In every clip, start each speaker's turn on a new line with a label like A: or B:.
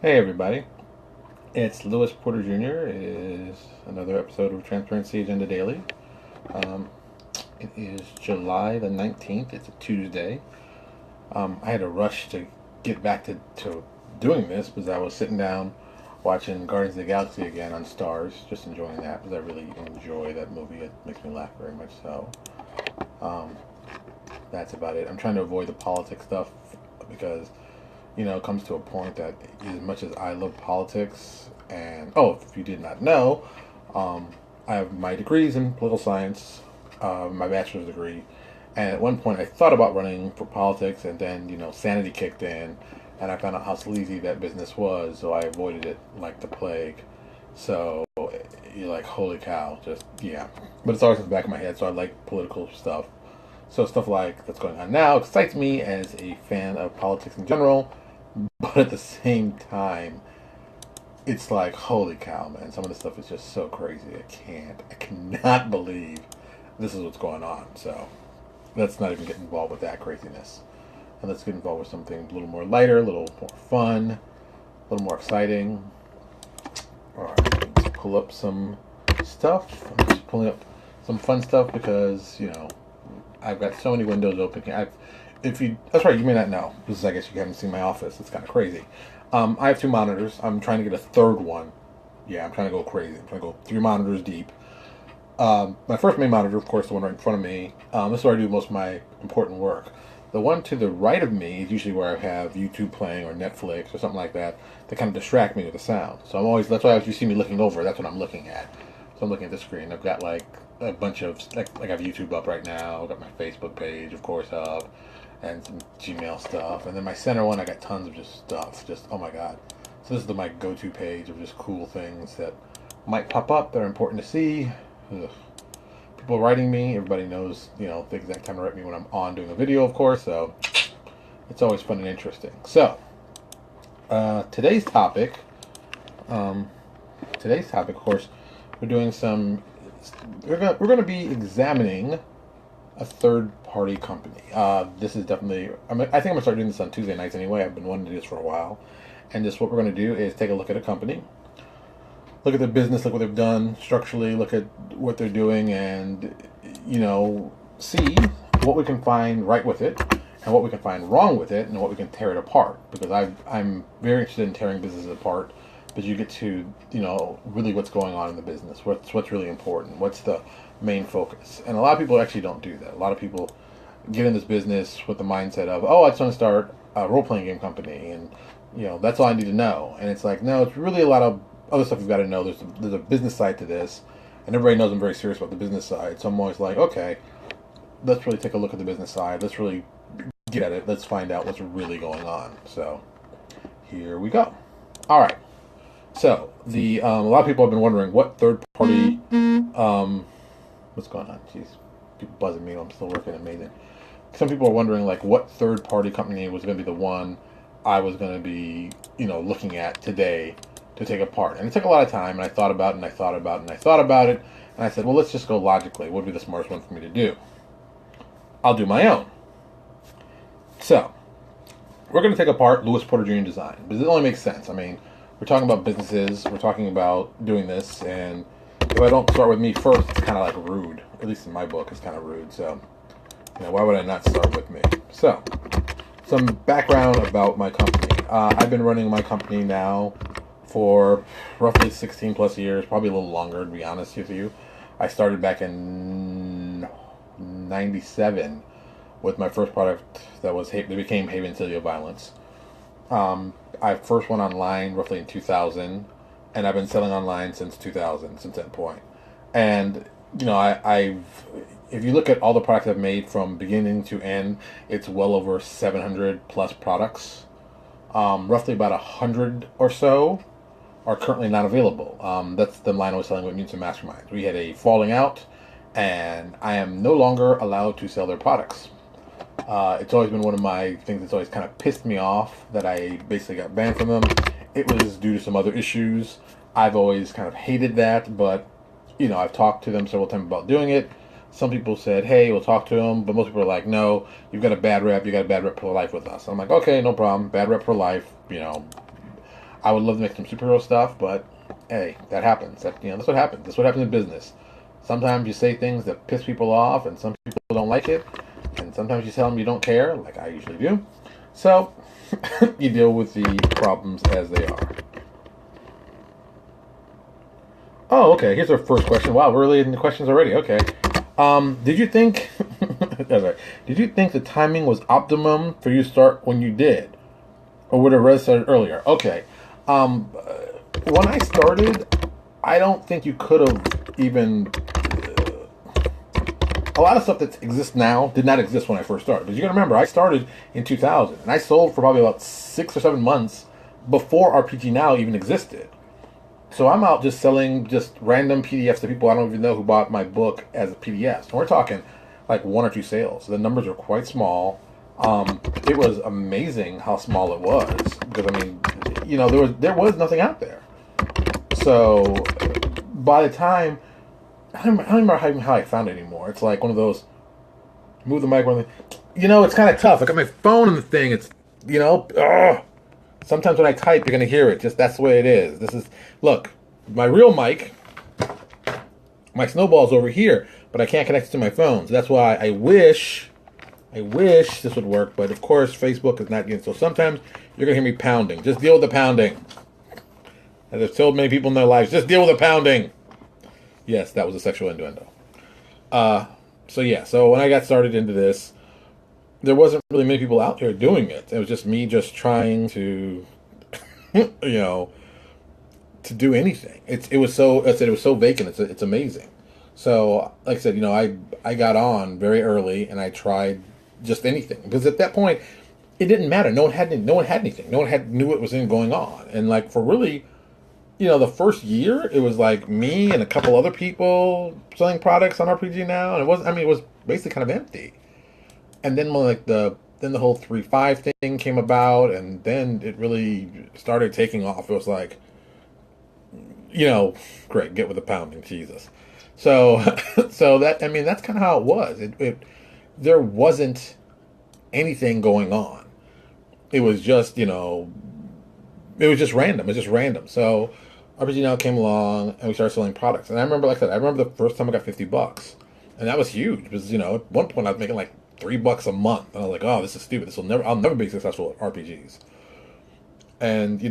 A: Hey everybody, it's Lewis Porter Jr. It is another episode of Transparency Agenda Daily. Um, it is July the 19th, it's a Tuesday. I had to rush to get back to doing this because I was sitting down watching Guardians of the Galaxy again on Stars, just enjoying that because I really enjoy that movie. It makes me laugh very much so. Um, that's about it. I'm trying to avoid the politics stuff because it comes to a point that as much as I love politics, and if you did not know, I have my degrees in political science, my bachelor's degree, and at one point I thought about running for politics, and then sanity kicked in, and I found out how sleazy that business was, so I avoided it like the plague. So you're like, holy cow, just yeah. But it's always in the back of my head, so I like political stuff. So stuff like that's going on now excites me as a fan of politics in general, but at the same time, it's like, holy cow, man. Some of this stuff is just so crazy. I cannot believe this is what's going on. So let's not even get involved with that craziness. And let's get involved with something a little more lighter, a little more fun, a little more exciting. All right, let's pull up some stuff. I'm just pulling up some fun stuff because, I've got so many windows open. That's right, you may not know. This is, I guess you haven't seen my office. It's kind of crazy. I have two monitors. I'm trying to get a third one. Yeah, I'm trying to go crazy. I'm trying to go 3 monitors deep. My first main monitor, of course, the one right in front of me. This is where I do most of my important work. The one to the right of me is usually where I have YouTube playing or Netflix or something like that to kind of distract me with the sound. So that's why if you see me looking over, that's what I'm looking at. So I'm looking at the screen. I've got like a bunch of, like I have YouTube up right now. I've got my Facebook page, of course, up, and some Gmail stuff. And then my center one, I got tons of just stuff. Just, oh my God. So this is my go-to page of just cool things that might pop up that are important to see. Ugh. People writing me, everybody knows, the exact time to write me when I'm on doing a video, of course. So it's always fun and interesting. So today's topic, of course, we're doing some. We're going to be examining a third-party company. This is definitely. I think I'm gonna start doing this on Tuesday nights anyway. I've been wanting to do this for a while, and just what we're going to do is take a look at a company, look at their business, look what they've done structurally, look at what they're doing, and see what we can find right with it, and what we can find wrong with it, and what we can tear it apart. Because I'm very interested in tearing businesses apart. But you get to really what's going on in the business, what's really important, what's the main focus. And a lot of people actually don't do that. A lot of people get in this business with the mindset of, I just want to start a role-playing game company, and that's all I need to know. And it's like, no, it's really a lot of other stuff you've got to know. There's a business side to this, and everybody knows I'm very serious about the business side. So I'm always like, okay, let's really take a look at the business side. Let's really get at it. Let's find out what's really going on. So here we go. All right. So a lot of people have been wondering what third party. What's going on? Jeez, people buzzing me. I'm still working. Amazing. Some people are wondering like what third party company was going to be the one I was going to be looking at today to take apart. And it took a lot of time. And I thought about it. And I thought about it. And I thought about it. And I said, well, let's just go logically. What would be the smartest one for me to do? I'll do my own. So we're going to take apart Lewis Porter Jr. Design because it only makes sense. I mean, we're talking about businesses, we're talking about doing this, and if I don't start with me first, it's kind of like rude. At least in my book, it's kind of rude. So, why would I not start with me? So, some background about my company. I've been running my company now for roughly 16 plus years, probably a little longer, to be honest with you. I started back in 97 with my first product that became Haven Celia Violence. I first went online roughly in 2000, and I've been selling online since 2000, since that point. And if you look at all the products I've made from beginning to end, it's well over 700 plus products. Roughly about 100 or so are currently not available. That's the line I was selling with Mutants and Masterminds. We had a falling out, and I am no longer allowed to sell their products. It's always been one of my things that's always kind of pissed me off that I basically got banned from them. It was due to some other issues. I've always kind of hated that, but, I've talked to them several times about doing it. Some people said, hey, we'll talk to them, but most people are like, no, you've got a bad rep, you got a bad rep for life with us. I'm like, okay, no problem, bad rep for life, I would love to make some superhero stuff, but hey, that happens. That's what happens. That's what happens in business. Sometimes you say things that piss people off, and some people don't like it. And sometimes you tell them you don't care, like I usually do. So you deal with the problems as they are. Oh, okay. Here's our first question. Wow, we're really in the questions already. Okay. Did you think? Okay. Did you think the timing was optimum for you to start when you did, or would have rather started earlier? Okay. When I started, I don't think you could have even. A lot of stuff that exists now did not exist when I first started. But you gotta remember, I started in 2000, and I sold for probably about 6 or 7 months before RPG Now even existed. So I'm out just selling just random PDFs to people I don't even know who bought my book as a PDF. And we're talking like 1 or 2 sales. The numbers are quite small. It was amazing how small it was because I mean, there was nothing out there. So by the time I don't remember how I found it anymore. It's like one of those move the mic. It's kind of tough. I got my phone in the thing. It's ugh. Sometimes when I type, you're gonna hear it. Just that's the way it is. Look, my real mic, my snowball's over here, but I can't connect it to my phone. So that's why I wish this would work. But of course, Facebook is not getting. So sometimes you're gonna hear me pounding. Just deal with the pounding. As I've told many people in their lives, just deal with the pounding. Yes, that was a sexual innuendo. So when I got started into this, there wasn't really many people out there doing it. It was just me just trying to, to do anything. It was so vacant. It's amazing. So, like I said, I got on very early and I tried just anything because at that point, it didn't matter. No one had anything. No one knew what was going on. And like for really, the first year, it was like me and a couple other people selling products on RPG Now, and it was basically kind of empty. And then the whole 3.5 thing came about, and then it really started taking off. It was like, great, get with the pounding, Jesus. So, that's kind of how it was. There wasn't anything going on. It was just, it was just random. It was just random. So RPG Now came along, and we started selling products. And I remember, like I said, the first time I got $50, and that was huge. Because at one point I was making like $3 a month, and I was like, "Oh, this is stupid. I'll never be successful at RPGs." And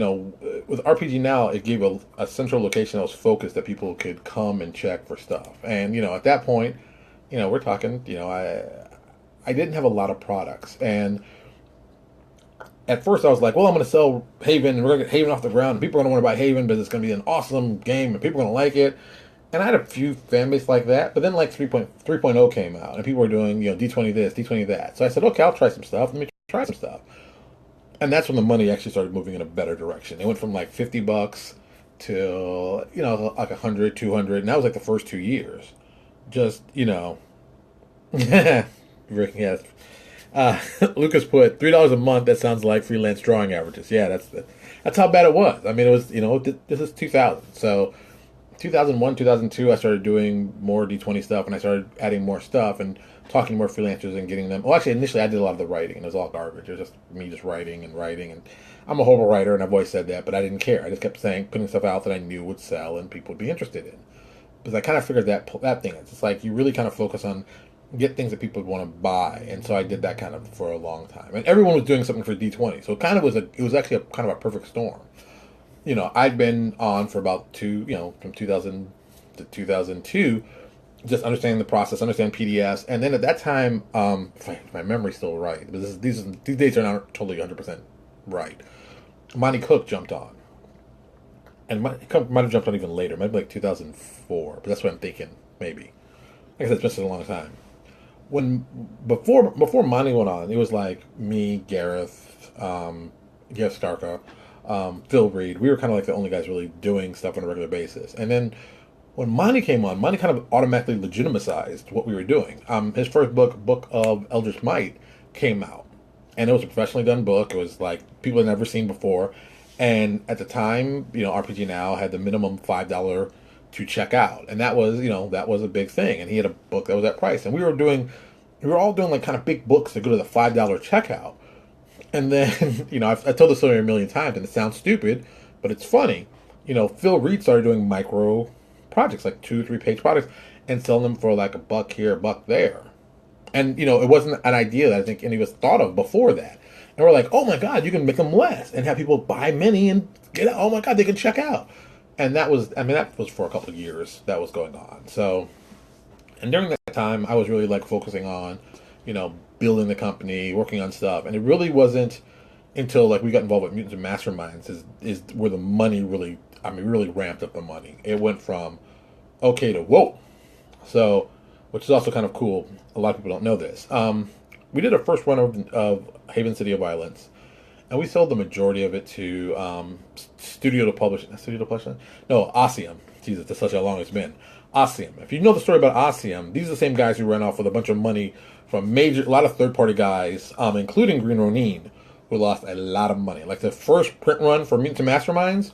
A: with RPG Now, it gave a central location that was focused that people could come and check for stuff. And at that point, we're talking, I didn't have a lot of products, and at first I was like, well, I'm going to sell Haven, and we're going to get Haven off the ground, and people are going to want to buy Haven because it's going to be an awesome game, and people are going to like it. And I had a few fan base like that, but then like 3.0 came out, and people were doing, D20 this, D20 that. So I said, okay, I'll try some stuff. Let me try some stuff. And that's when the money actually started moving in a better direction. It went from like $50 to, like 100, 200, and that was like the first 2 years. Just, yes. Lucas put $3 a month. That sounds like freelance drawing averages. Yeah, that's how bad it was. I mean, it was this is 2000. So 2001, 2002, I started doing more D20 stuff, and I started adding more stuff and talking to more freelancers and getting them. Well, actually, initially I did a lot of the writing, and it was all garbage. It was just me just writing, and I'm a horrible writer, and I've always said that, but I didn't care. I just kept putting stuff out that I knew would sell and people would be interested in. Because I kind of figured that thing. It's like you really kind of focus on get things that people would want to buy, and so I did that kind of for a long time. And everyone was doing something for D20, so it was actually kind of a perfect storm. I'd been on for about from 2000 to 2002, just understanding the process, understanding PDFs, and then at that time, if my memory's still right, but these dates are not totally 100% right. Monty Cook jumped on, and might have jumped on even later, maybe like 2004, but that's what I'm thinking, maybe. Like I said, it's been a long time. Before Monty went on, it was like me, Gareth Starka, Phil Reed. We were kind of like the only guys really doing stuff on a regular basis. And then when Monty came on, Monty kind of automatically legitimized what we were doing. His first book of Eldritch Might, came out, and it was a professionally done book. It was like people had never seen before, and at the time, RPG Now had the minimum $5 to check out, and that was a big thing. And he had a book that was that price, and we were all doing like kind of big books that go to the $5 checkout. And then I've told the story a million times, and it sounds stupid, But it's funny, Phil Reed started doing micro projects, like 2-3 page projects, and selling them for like $1 here, $1 there. And it wasn't an idea that I think any of us thought of before that. And we're like, oh my God, you can make them less and have people buy many and get out. Oh my God, they can check out. And that was for a couple of years that was going on. So, and during that time, I was really like focusing on, building the company, working on stuff. And it really wasn't until like we got involved with Mutants and Masterminds is where the money really, really ramped up the money. It went from okay to whoa. So, which is also kind of cool. A lot of people don't know this. We did a first run of Haven City of Violence, and we sold the majority of it to Studio to Publish. No, Ossium. Jesus, that's such how long it's been. Ossium. If you know the story about Ossium, these are the same guys who ran off with a bunch of money from a lot of third-party guys, including Green Ronin, who lost a lot of money. Like the first print run for Mutants and Masterminds,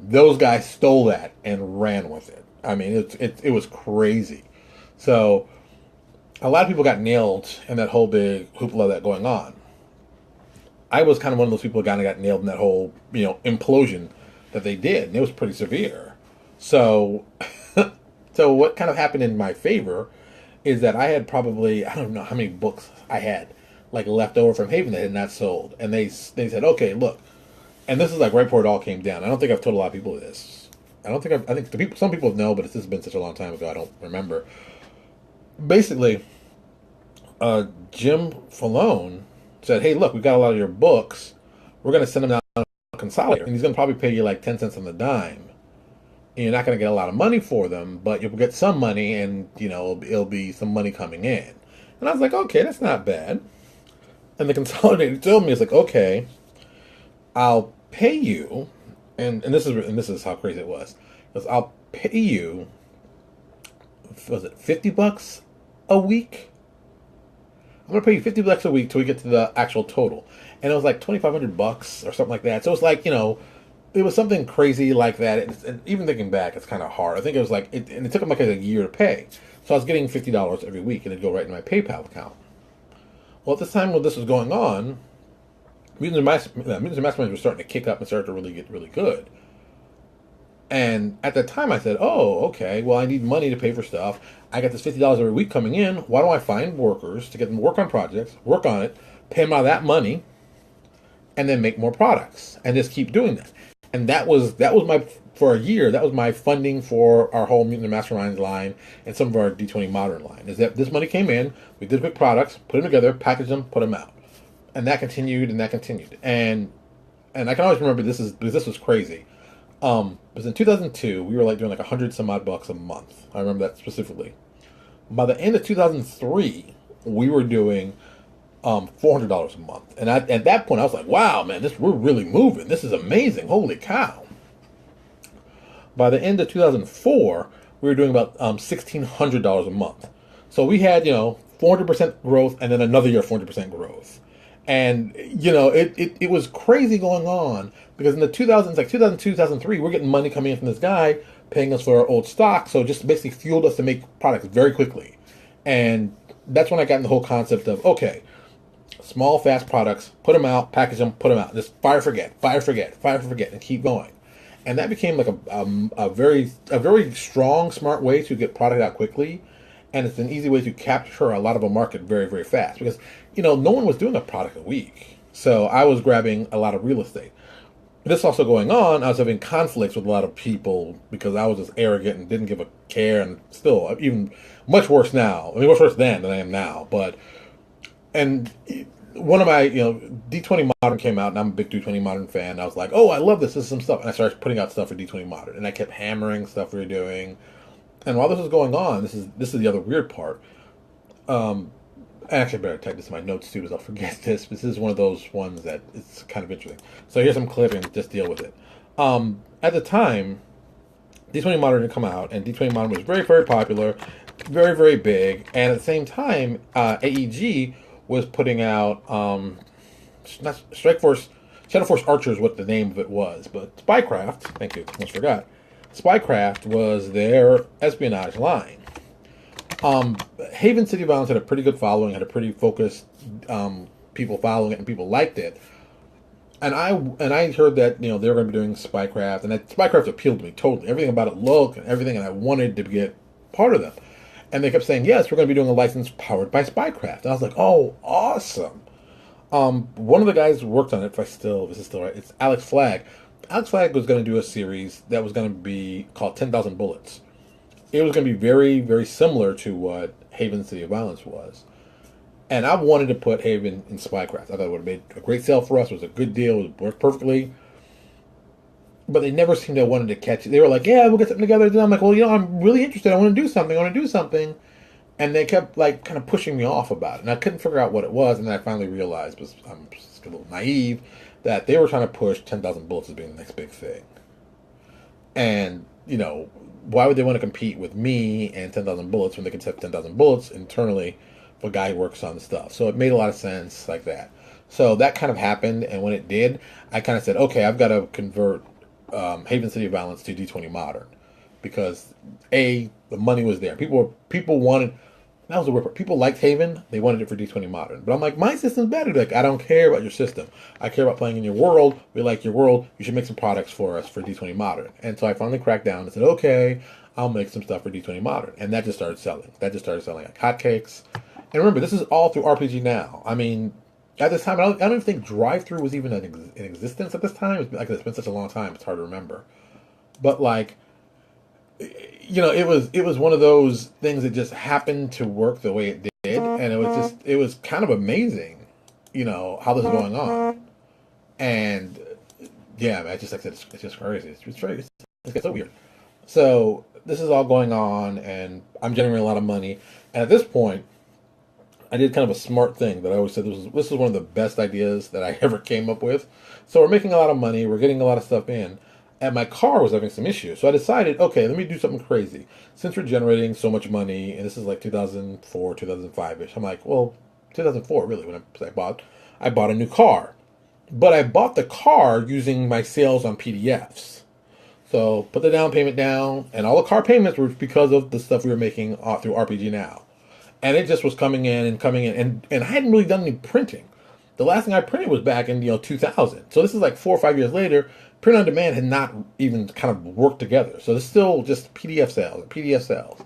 A: those guys stole that and ran with it. I mean, it was crazy. So a lot of people got nailed in that whole big hoopla that going on. I was kind of one of those people who kind of got nailed in that whole, implosion that they did, and it was pretty severe. So, so what kind of happened in my favor is that I had probably, I don't know how many books I had, like left over from Haven that had not sold, and they said, okay, look, and this is like right before it all came down. I don't think I've told a lot of people this. I think some people know, but this has been such a long time ago, I don't remember. Basically, Jim Falone said, hey, look, we got a lot of your books. We're going to send them down to a consolidator. And he's going to probably pay you like 10 cents on the dime. And you're not going to get a lot of money for them, but you'll get some money and, it'll be some money coming in. And I was like, okay, that's not bad. And the consolidator told me, it's like, okay, I'll pay you. And this is how crazy it was. Because I'll pay you, was it $50 a week? I'm going to pay you $50 a week till we get to the actual total. And it was like $2,500 or something like that. So it was like, it was something crazy like that. And even thinking back, it's kind of hard. I think it was like, and it took them like a year to pay. So I was getting $50 every week, and it'd go right in my PayPal account. Well, at this time when this was going on, Mutants and Masterminds were starting to kick up and start to really get really good. And at that time, I said, oh, okay, well, I need money to pay for stuff. I got this $50 every week coming in. Why don't I find workers to get them to work on projects, work on it, pay them out of that money, and then make more products, and just keep doing that. And that was my, for a year, that was my funding for our whole Mutant and Masterminds line and some of our D20 Modern line, is that this money came in, we did quick products, put them together, package them, put them out. And that continued, and that continued. And I can always remember this was crazy. Because in 2002, we were like doing like 100 some odd bucks a month. I remember that specifically. By the end of 2003, we were doing $400 a month. And at that point, I was like, wow, man, we're really moving. This is amazing. Holy cow. By the end of 2004, we were doing about $1,600 a month. So we had, 400% growth, and then another year 400% growth. And, it was crazy going on, because in the 2000s, like 2002, 2003, we're getting money coming in from this guy, paying us for our old stock, so just basically fueled us to make products very quickly. And that's when I got in the whole concept of, okay, small, fast products, put them out, package them, put them out. Just fire, forget, and keep going. And that became like a very strong, smart way to get product out quickly. And it's an easy way to capture a lot of a market very, very fast. Because, no one was doing a product a week. So I was grabbing a lot of real estate. This also going on, I was having conflicts with a lot of people because I was just arrogant and didn't give a care. And still, even much worse now. I mean, much worse then than I am now. And one of my, D20 Modern came out, and I'm a big D20 Modern fan. I was like, oh, I love this. This is some stuff. And I started putting out stuff for D20 Modern. And I kept hammering stuff we were doing. And while this was going on, this is the other weird part. Actually, I better type this in my notes too, because I'll forget this. This is one of those ones that it's kind of interesting. So here's some clippings, just deal with it. At the time, D20 Modern had come out, and D20 Modern was very, very popular, very, very big. And at the same time, AEG was putting out not Strike Force, Shadow Force Archer is what the name of it was, but Spycraft. Thank you, almost forgot. Spycraft was their espionage line. Haven City Violence had a pretty good following, had a pretty focused people following it, and people liked it. And I heard that they were going to be doing Spycraft, and that Spycraft appealed to me totally. Everything about it, look and everything, and I wanted to get part of them. And they kept saying, yes, we're going to be doing a license powered by Spycraft. And I was like, oh, awesome. One of the guys who worked on it, this is still right, it's Alex Flagg. Alex Flagg was going to do a series that was going to be called 10,000 Bullets. It was going to be very, very similar to what Haven City of Violence was. And I wanted to put Haven in Spycraft. I thought it would have made a great sale for us. It was a good deal. It worked perfectly. But they never seemed to wanted to catch it. They were like, yeah, we'll get something together. And I'm like, well, I'm really interested. I want to do something. And they kept like kind of pushing me off about it. And I couldn't figure out what it was. And then I finally realized, because I'm just a little naive, that they were trying to push 10,000 Bullets as being the next big thing. And, why would they want to compete with me and 10,000 Bullets when they could have 10,000 Bullets internally for a guy who works on the stuff? So it made a lot of sense like that. So that kind of happened. And when it did, I kind of said, okay, I've got to convert Haven City of Violence to D20 Modern, because the money was there. People wanted, that was the word. People liked Haven. They wanted it for D20 Modern. But I'm like, my system's better. Like, I don't care about your system. I care about playing in your world. We like your world. You should make some products for us for D20 Modern. And so I finally cracked down and said, okay, I'll make some stuff for D20 Modern. And that just started selling. Like hotcakes. And remember, this is all through RPG Now. I mean, at this time, I don't even think drive-through was even in existence at this time. It's been such a long time, it's hard to remember. But like, it was one of those things that just happened to work the way it did, and it was kind of amazing, how this is going on. And yeah, man, like I said, it's just crazy. It's so weird. So this is all going on, and I'm generating a lot of money. And at this point, I did kind of a smart thing that I always said this was one of the best ideas that I ever came up with. So we're making a lot of money, we're getting a lot of stuff in, and my car was having some issues. So I decided, okay, let me do something crazy. Since we're generating so much money, and this is like 2004, 2005-ish, I'm like, well, 2004 really, when I bought a new car. But I bought the car using my sales on PDFs. So put the down payment down, and all the car payments were because of the stuff we were making through RPG Now. And it just was coming in, and I hadn't really done any printing. The last thing I printed was back in 2000. So this is like 4 or 5 years later. Print on demand had not even kind of worked together. So it's still just PDF sales.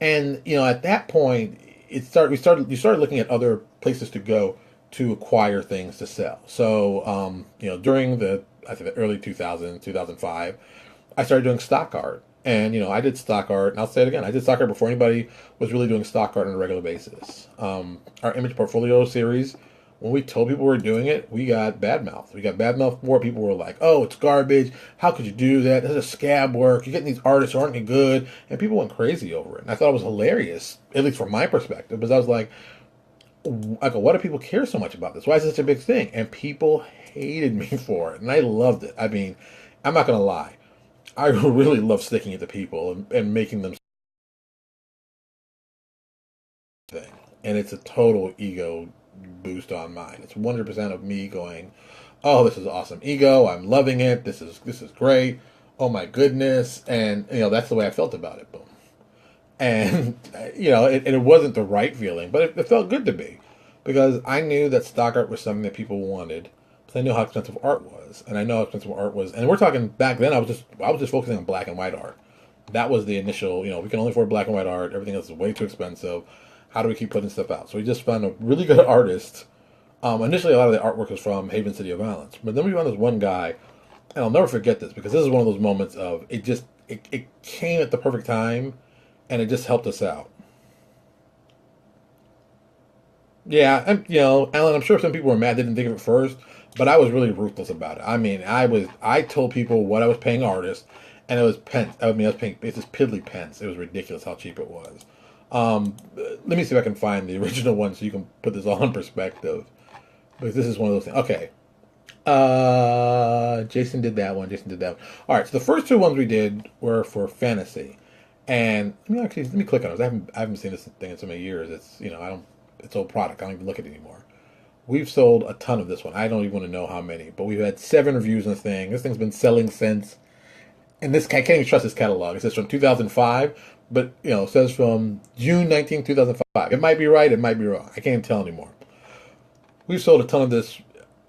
A: And at that point, you started looking at other places to go to acquire things to sell. So during the early 2000s, 2005, I started doing stock art. And, I did stock art, and I'll say it again, I did stock art before anybody was really doing stock art on a regular basis. Our image portfolio series, when we told people we were doing it, we got badmouthed. For people were like, oh, it's garbage. How could you do that? This is scab work. You're getting these artists who aren't any good. And people went crazy over it. And I thought it was hilarious, at least from my perspective, because I was like, why do people care so much about this? Why is it such a big thing? And people hated me for it. And I loved it. I mean, I'm not going to lie. I really love sticking it to people and making them thing. And it's a total ego boost on mine. It's 100% of me going, oh, this is awesome ego. I'm loving it. This is great. Oh my goodness. And that's the way I felt about it. Boom. And it wasn't the right feeling, but it felt good to me, because I knew that stock art was something that people wanted. I knew how expensive art was, and I know how expensive art was. And we're talking back then. I was just focusing on black and white art. That was the initial. We can only afford black and white art. Everything else is way too expensive. How do we keep putting stuff out? So we just found a really good artist. Initially, a lot of the artwork was from Haven City of Violence, but then we found this one guy, and I'll never forget this, because this is one of those moments of it came at the perfect time, and it just helped us out. Yeah, and Alan, I'm sure some people were mad they didn't think of it first, but I was really ruthless about it. I mean, I told people what I was paying artists, and it was pence. I was paying it's just piddly pence. It was ridiculous how cheap it was. Let me see if I can find the original one so you can put this all in perspective, because this is one of those things. Okay, Jason did that one. All right, so the first two ones we did were for fantasy, and let me click on it. I haven't seen this thing in so many years. It's it's old product. I don't even look at it anymore. We've sold a ton of this one. I don't even want to know how many, but we've had 7 reviews on this thing. This thing's been selling since, and I can't even trust this catalog. It says from 2005, but it says from June 19, 2005. It might be right, it might be wrong. I can't even tell anymore. We've sold a ton of this.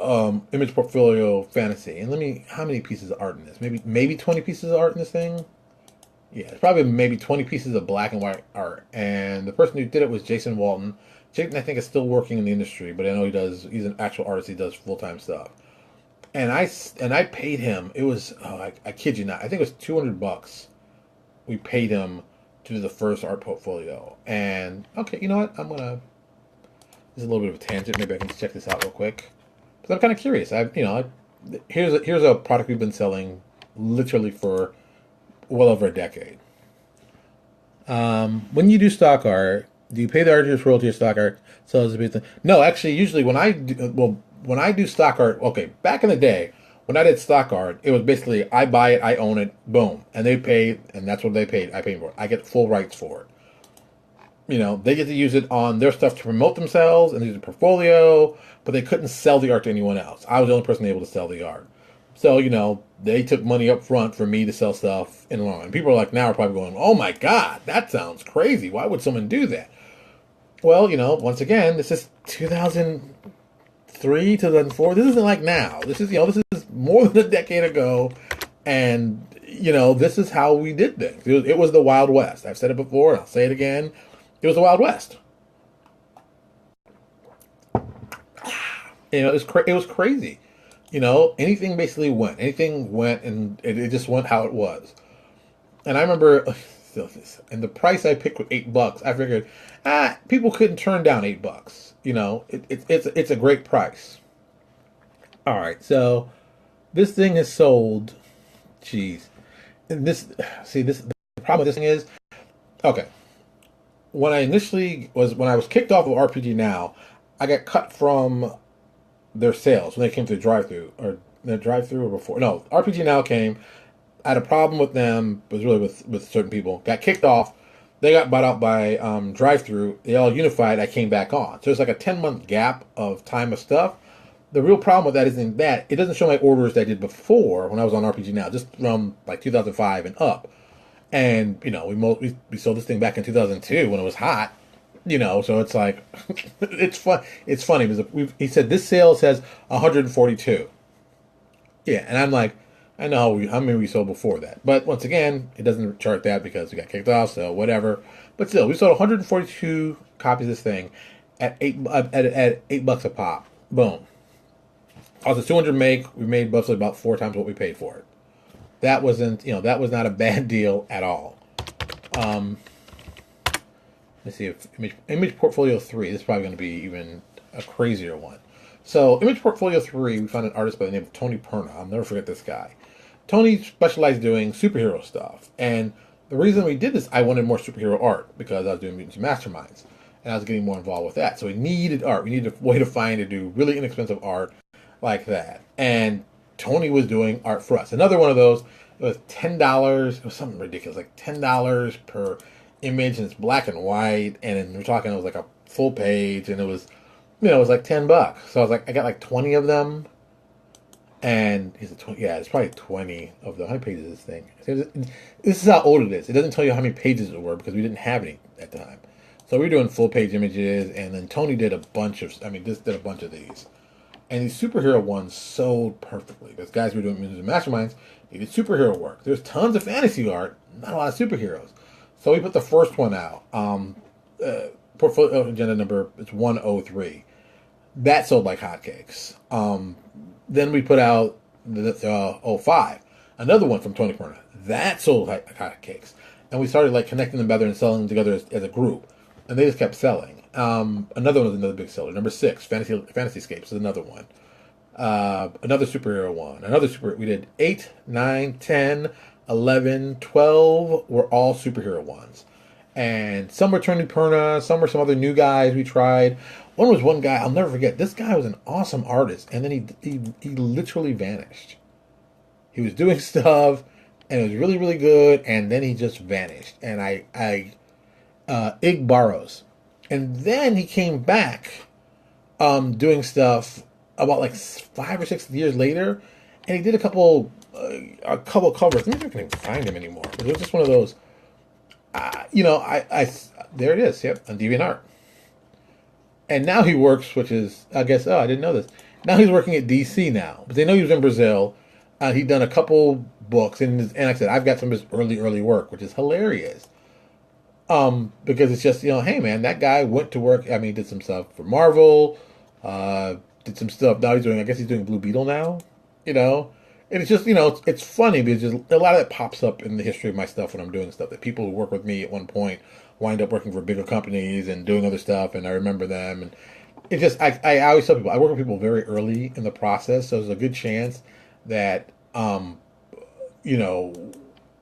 A: Image Portfolio Fantasy. And how many pieces of art in this? Maybe 20 pieces of art in this thing? Yeah, it's probably maybe 20 pieces of black and white art. And the person who did it was Jason Walton. Jason, I think, is still working in the industry, but I know he's an actual artist. He does full-time stuff. And I paid him. It was, I kid you not, I think it was $200. We paid him to do the first art portfolio. And okay, you know what? This is a little bit of a tangent. Maybe I can check this out real quick. Because I'm kind of curious. Here's a product we've been selling literally for well over a decade. When you do stock art, do you pay the artist royalty or stock art? So it's a big thing. No, actually, usually when I do stock art, okay, back in the day, when I did stock art, it was basically I buy it, I own it, boom, and they pay, and that's what they paid. I paid for it. I get full rights for it. They get to use it on their stuff to promote themselves and use a portfolio, but they couldn't sell the art to anyone else. I was the only person able to sell the art. So, they took money up front for me to sell stuff in the long run. And people now are probably going, oh my God, that sounds crazy. Why would someone do that? Well, once again, this is 2003, 2004. This isn't like now. This is more than a decade ago. And, this is how we did things. It was the Wild West. I've said it before, and I'll say it again. It was the Wild West. It was crazy. Anything basically went. Anything went, and it just went how it was. And I remember, and the price I picked was $8. I figured, people couldn't turn down $8. It's a great price. All right, so this thing is sold. Jeez, and the problem with this thing is, okay. When I was kicked off of RPG Now, I got cut from their sales when they came to the drive-through or before. No, RPG Now came. I had a problem with them. It was really with certain people. Got kicked off. They got bought out by drive-through. They all unified. I came back on. So it's like a 10-month gap of time of stuff. The real problem with that isn't that it doesn't show my orders that I did before when I was on RPG Now, just from like 2005 and up. And we sold this thing back in 2002 when it was hot. So it's like it's fun. It's funny because he said this sale says 142. Yeah, and I'm like, I know how many we sold before that, but once again, it doesn't chart that because we got kicked off. So whatever. But still, we sold 142 copies of this thing at $8 a pop. Boom. Also, 200 make. We made roughly about 4 times what we paid for it. That was not a bad deal at all. Let's see if Image Portfolio 3, this is probably going to be even a crazier one. So, Image Portfolio 3, we found an artist by the name of Tony Perna. I'll never forget this guy. Tony specialized doing superhero stuff. And the reason we did this, I wanted more superhero art because I was doing Mutants and Masterminds. And I was getting more involved with that. So we needed art. We needed a way to do really inexpensive art like that. And Tony was doing art for us. Another one of those, it was $10. It was something ridiculous, like $10 per image, and it's black and white. And we're talking, it was like a full page, and it was, it was like $10. So I was like, I got like 20 of them. And he said, it's probably 20 of them. How many pages is this thing? This is how old it is. It doesn't tell you how many pages it were because we didn't have any at the time. So we were doing full page images, and then Tony did a bunch of these. And these superhero ones sold perfectly. Because guys who were doing Mutants and Masterminds, they did superhero work. There's tons of fantasy art, not a lot of superheroes. So we put the first one out. Portfolio agenda number, it's 103. That sold like hotcakes. Then we put out the 05. Another one from Tony Perna. That sold like hotcakes. And we started like connecting them together and selling them together as a group. And they just kept selling. Another one was another big seller. Number 6, Fantasyscapes is another one. Another superhero one. We did 8, 9, 10, 11, 12 were all superhero ones. And some were Tony Perna, some were some other new guys we tried. One was one guy, I'll never forget. This guy was an awesome artist, and then he literally vanished. He was doing stuff, and it was really, really good, and then he just vanished. And Ig Barrows. And then he came back doing stuff about like 5 or 6 years later, and he did a couple covers. I'm not going to find him anymore. It was just one of those, there it is, yep, on DeviantArt. And now he works, which is, I guess, I didn't know this. Now he's working at DC now, but they know he was in Brazil. He'd done a couple books, and like I said, I've got some of his early work, which is hilarious. Because it's just, hey man, that guy went to work. I mean, he did some stuff for Marvel, did some stuff. Now I guess he's doing Blue Beetle now, you know. And it's just, it's funny because just a lot of that pops up in the history of my stuff when I'm doing stuff. That people who work with me at one point wind up working for bigger companies and doing other stuff, and I remember them. And it just, I always tell people, I work with people very early in the process, so there's a good chance that, you know,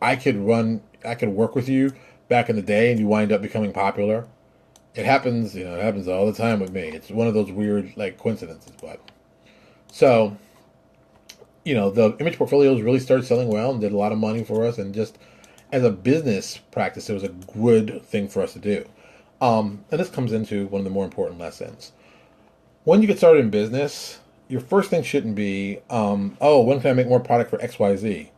A: I could work with you back in the day, and you wind up becoming popular. It happens, it happens all the time with me. It's one of those weird like coincidences, but so the image portfolios really started selling well and did a lot of money for us, and just as a business practice, it was a good thing for us to do. And this comes into one of the more important lessons. When you get started in business, your first thing shouldn't be, when can I make more product for XYZ?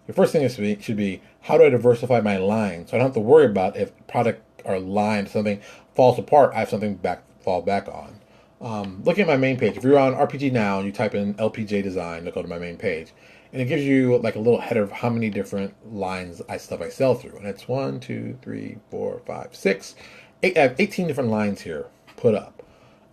A: Your first thing should be, how do I diversify my line so I don't have to worry about if product or line something falls apart, I have something fall back on. Looking at my main page, if you're on RPG Now and you type in LPJ Design, you'll go to my main page, and it gives you like a little header of how many different lines stuff I sell through, and it's 1, 2, 3, 4, 5, 6, 8. I have 18 different lines here put up,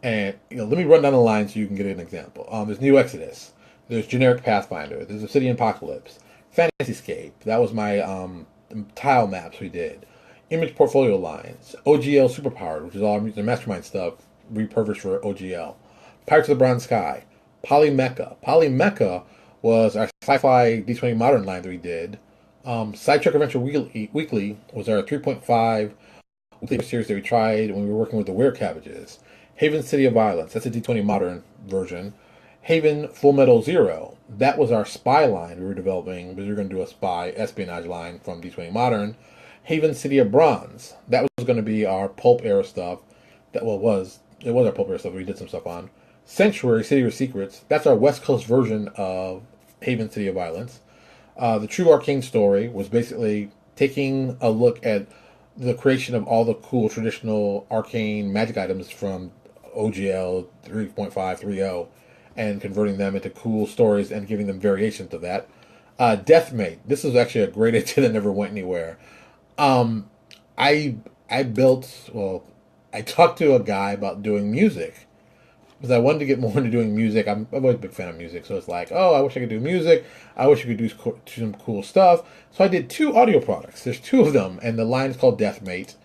A: and let me run down the lines so you can get an example. There's New Exodus, there's Generic Pathfinder, there's Obsidian Apocalypse, Fantasyscape. That was my tile maps we did. Image portfolio lines, OGL Superpowered, which is all the Mastermind stuff repurposed for OGL. Pirates of the Bronze Sky, Polymecha. Polymecha was our sci-fi D20 modern line that we did. Sidetrack Adventure Weekly was our 3.5 weekly series that we tried when we were working with the Were Cabbages. Haven City of Violence, that's a D20 modern version. Haven Full Metal Zero, that was our spy line we were developing because we were going to do a spy espionage line from D20 Modern. Haven City of Bronze, that was going to be our pulp era stuff. It was our pulp era stuff we did some stuff on. Sanctuary City of Secrets, that's our West Coast version of Haven City of Violence. The True Arcane Story was basically taking a look at the creation of all the cool traditional arcane magic items from OGL 3.5, 3.0 and converting them into cool stories and giving them variations of that. Deathmate, this is actually a great idea that never went anywhere. I talked to a guy about doing music because I wanted to get more into doing music. I'm always a big fan of music, so it's like, I wish I could do music. I wish I could do some cool stuff. So I did 2 audio products. There's 2 of them, and the line is called Deathmate,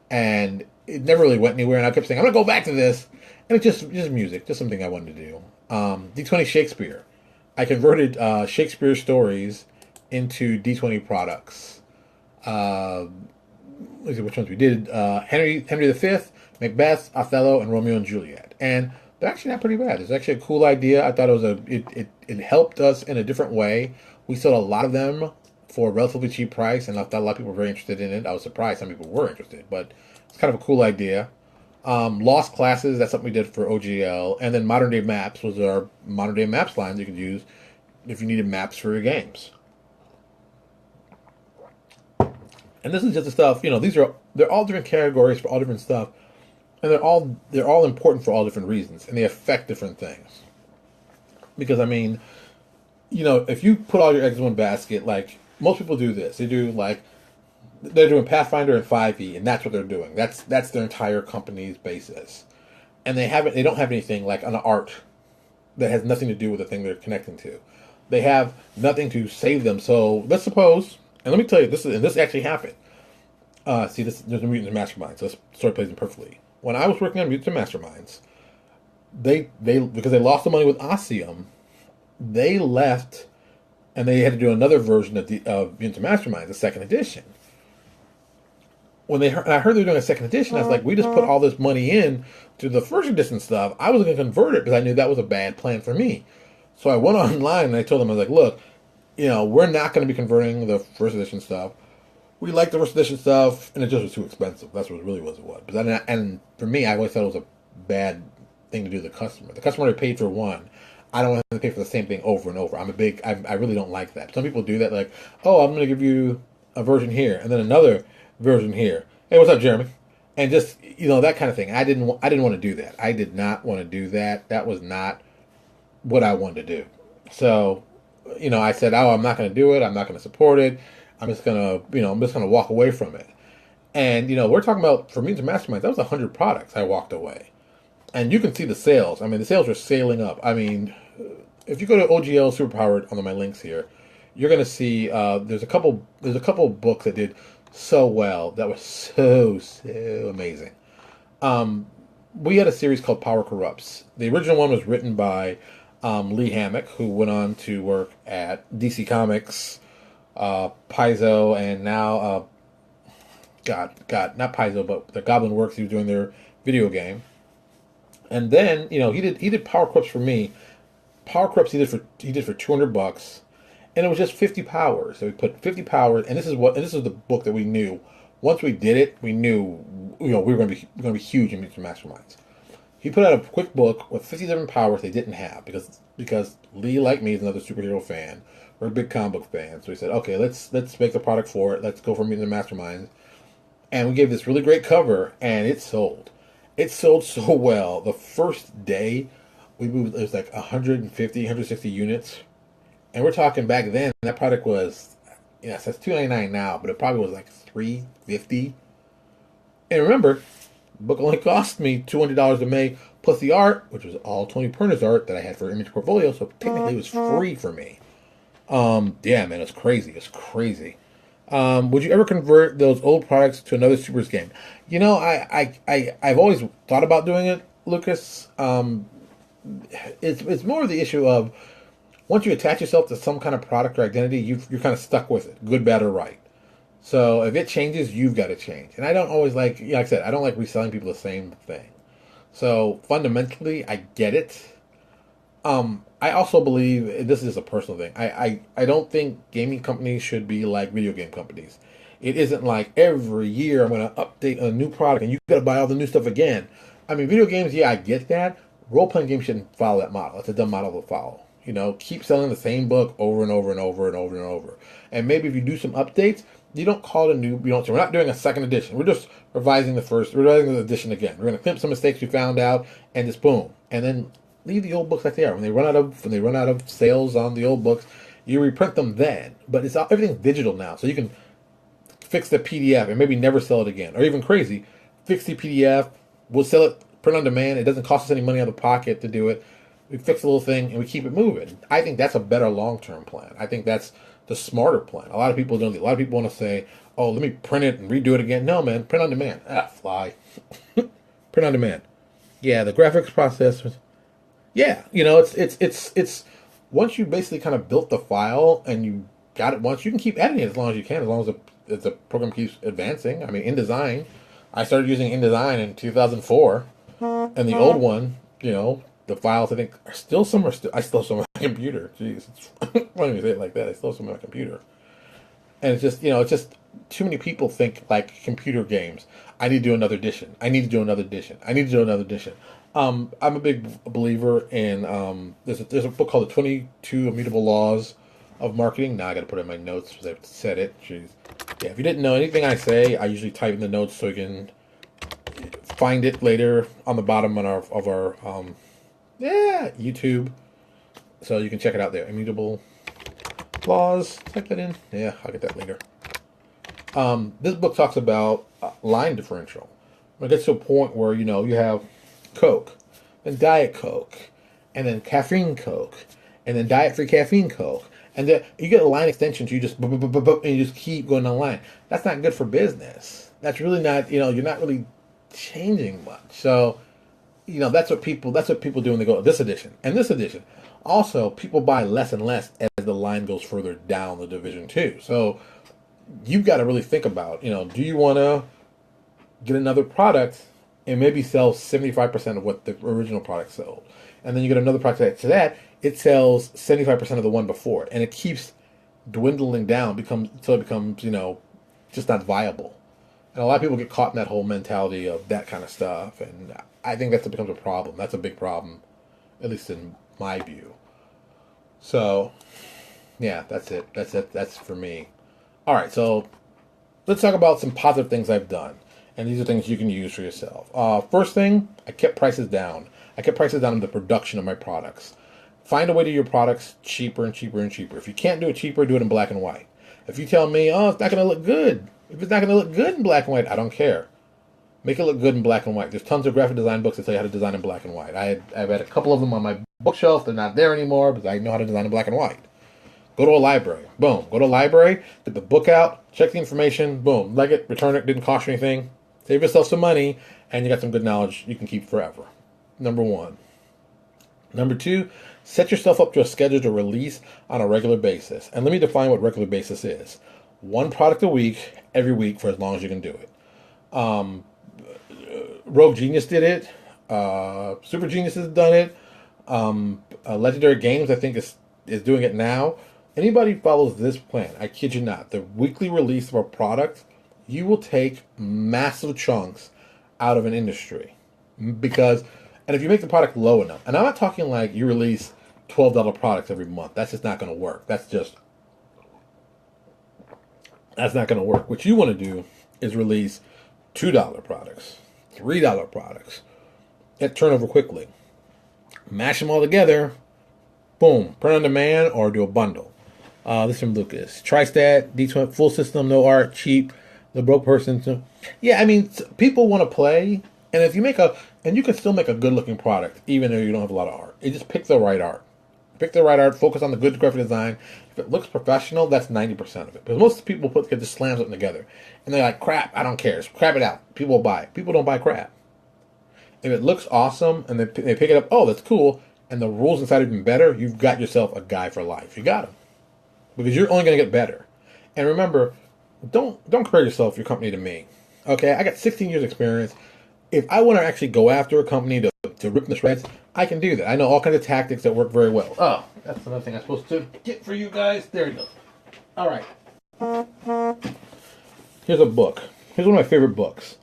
A: and it never really went anywhere. And I kept saying, I'm gonna go back to this, and it's just music, just something I wanted to do. D20 Shakespeare. I converted Shakespeare stories into D20 products. Let's see which ones we did. Henry V, Macbeth, Othello, and Romeo and Juliet. And they're actually not pretty bad. It's actually a cool idea. I thought it helped us in a different way. We sold a lot of them for a relatively cheap price, and I thought a lot of people were very interested in it. I was surprised some people were interested, but it's kind of a cool idea. Lost Classes, that's something we did for OGL. And then Modern Day Maps was our Modern Day Maps line you could use if you needed maps for your games. And this is just the stuff, they're all different categories for all different stuff. And they're all important for all different reasons, and they affect different things. Because if you put all your eggs in one basket, like most people do this, they're doing Pathfinder and 5e, and that's what they're doing. That's their entire company's basis, and they don't have anything like an art that has nothing to do with the thing they're connecting to. They have nothing to save them. So let's suppose, and let me tell you, this actually happened. There's a Mutants and Masterminds, so this story plays in perfectly. When I was working on Mutants and Masterminds, they because they lost the money with Ossium, they left, and they had to do another version of Mutants and Masterminds, a second edition. When I heard they were doing a second edition, I was like, we just put all this money in to the first edition stuff. I was going to convert it because I knew that was a bad plan for me. So I went online and I told them, I was like, look, we're not going to be converting the first edition stuff. We like the first edition stuff, and it just was too expensive. That's what it really was. And for me, I always thought it was a bad thing to do to the customer. The customer already paid for one. I don't want to pay for the same thing over and over. I really don't like that. Some people do that, like, I'm going to give you a version here, and then another version here. Hey, what's up, Jeremy? And just, that kind of thing. I didn't want to do that. I did not want to do that. That was not what I wanted to do. So, I said, oh, I'm not going to do it. I'm not going to support it. I'm just going to walk away from it. And, we're talking about, for me to Masterminds, that was 100 products I walked away. And you can see the sales. I mean, the sales are sailing up. I mean, if you go to OGL Superpowered on my links here, you're going to see there's a couple books that did so well. That was so amazing. We had a series called Power Corrupts. The original one was written by Lee Hammock, who went on to work at DC Comics, Paizo, and now, not Paizo, but the Goblin Works. He was doing their video game, and then he did Power Corrupts for me. Power Corrupts he did for $200, and it was just 50 powers. So we put 50 powers, and this is the book that we knew. Once we did it, we knew we were going to be huge in Mutual Masterminds. He put out a quick book with 57 powers they didn't have because Lee, like me, is another superhero fan. We're a big comic book fan, so we said, okay, let's make the product for it. Let's go for Mutual Masterminds, and we gave this really great cover, and it sold. It sold so well. The first day, we moved. It was like 150, 160 units, and we're talking back then. That product was, so it's $2.99 now, but it probably was like $3.50. And remember, the book only cost me $200 to make, plus the art, which was all Tony Perner's art that I had for Image Portfolio, so technically it was free for me. Yeah, man, it's crazy. It's crazy. Would you ever convert those old products to another Supers game? I've always thought about doing it, Lucas. It's more of the issue of once you attach yourself to some kind of product or identity, you're kind of stuck with it, good, bad, or right. So if it changes, you've got to change. And I don't always like I said, I don't like reselling people the same thing. So fundamentally, I get it. I also believe, this is a personal thing, I don't think gaming companies should be like video game companies. It isn't like every year I'm going to update a new product and you've got to buy all the new stuff again. I mean, video games, yeah, I get that. Role-playing games shouldn't follow that model. It's a dumb model to follow. Keep selling the same book over and over and over and over and over. And maybe if you do some updates, you don't call it a new, you don't say, we're not doing a second edition. We're just revising the edition again. We're going to clean up some mistakes we found out and just boom. And then leave the old books like they are. When they run out of sales on the old books, you reprint them then. But everything's digital now, so you can fix the PDF and maybe never sell it again. Or even crazy, fix the PDF, we'll sell it print on demand. It doesn't cost us any money out of the pocket to do it. We fix the little thing and we keep it moving. I think that's a better long-term plan. I think that's the smarter plan. A lot of people don't. A lot of people want to say, "Oh, let me print it and redo it again." No, man, print on demand. Fly. Print on demand. Yeah, the graphics process. Yeah, it's once you basically kind of built the file and you got it once, you can keep editing it as long as you can, as long as the program keeps advancing. I mean, InDesign, I started using InDesign in 2004, and the old one, the files I think are still somewhere. I still have some on my computer. Jeez, it's funny to say it like that. I still have some on my computer, and it's just too many people think like computer games. I need to do another edition. I need to do another edition. I need to do another edition. I'm a big believer in there's a book called The 22 Immutable Laws of Marketing. Now I got to put it in my notes because I've said it. Jeez. Yeah, if you didn't know anything I say, I usually type in the notes so you can find it later on the bottom of our YouTube, so you can check it out there. Immutable Laws. Type that in. Yeah, I'll get that later. This book talks about line differential. When it gets to a point where you have Coke, then Diet Coke, and then caffeine Coke, and then diet-free caffeine Coke, and then you get a line extension, so you just and you just keep going down the line. That's not good for business. That's really not. You're not really changing much. So, that's what people do when they go to this edition and this edition. Also, people buy less and less as the line goes further down the division too. So, you've got to really think about, do you want to get another product and maybe sell 75% of what the original product sold. And then you get another product to that, it sells 75% of the one before it. And it keeps dwindling down until it becomes, just not viable. And a lot of people get caught in that whole mentality of that kind of stuff. And I think that becomes a problem. That's a big problem, at least in my view. So, yeah, that's it. That's for me. All right, so let's talk about some positive things I've done. And these are things you can use for yourself. First thing, I kept prices down. I kept prices down in the production of my products. Find a way to do your products cheaper and cheaper and cheaper. If you can't do it cheaper, do it in black and white. If you tell me, oh, it's not going to look good. If it's not going to look good in black and white, I don't care. Make it look good in black and white. There's tons of graphic design books that tell you how to design in black and white. I've had a couple of them on my bookshelf. They're not there anymore because I know how to design in black and white. Go to a library. Boom. Go to a library, get the book out, check the information, boom. Leg it, return it, didn't cost you anything. Save yourself some money, and you got some good knowledge you can keep forever. Number 1. Number 2, set yourself up to a schedule to release on a regular basis. And let me define what regular basis is. 1 product a week, every week for as long as you can do it. Rogue Genius did it. Super Genius has done it. Legendary Games, I think, is doing it now. Anybody follows this plan, I kid you not, the weekly release of a product, you will take massive chunks out of an industry. Because, and if you make the product low enough, and I'm not talking like you release $12 products every month. That's just not going to work. That's not going to work. What you want to do is release $2 products, $3 products that turn over quickly. Mash them all together, boom, print on demand or do a bundle. This is from Lucas. Tristat, D20, full system, no art, cheap, the broke person. Yeah, I mean, people want to play, and if you and you can still make a good looking product, even though you don't have a lot of art. You just pick the right art. Pick the right art, focus on the good graphic design. If it looks professional, that's 90% of it. Because most people just slam something together. And they're like, crap, I don't care. Just crap it out. People will buy it. People don't buy crap. If it looks awesome and they pick it up, oh, that's cool, and the rules inside are even better, you've got yourself a guy for life. You got him. Because you're only going to get better. And remember, don't compare yourself, your company, to me. Okay, I got 16 years experience. If I want to actually go after a company to rip the shreds, I can do that. I know all kinds of tactics that work very well. Oh, that's another thing I'm supposed to get for you guys. There you go. All right. Here's a book. Here's one of my favorite books.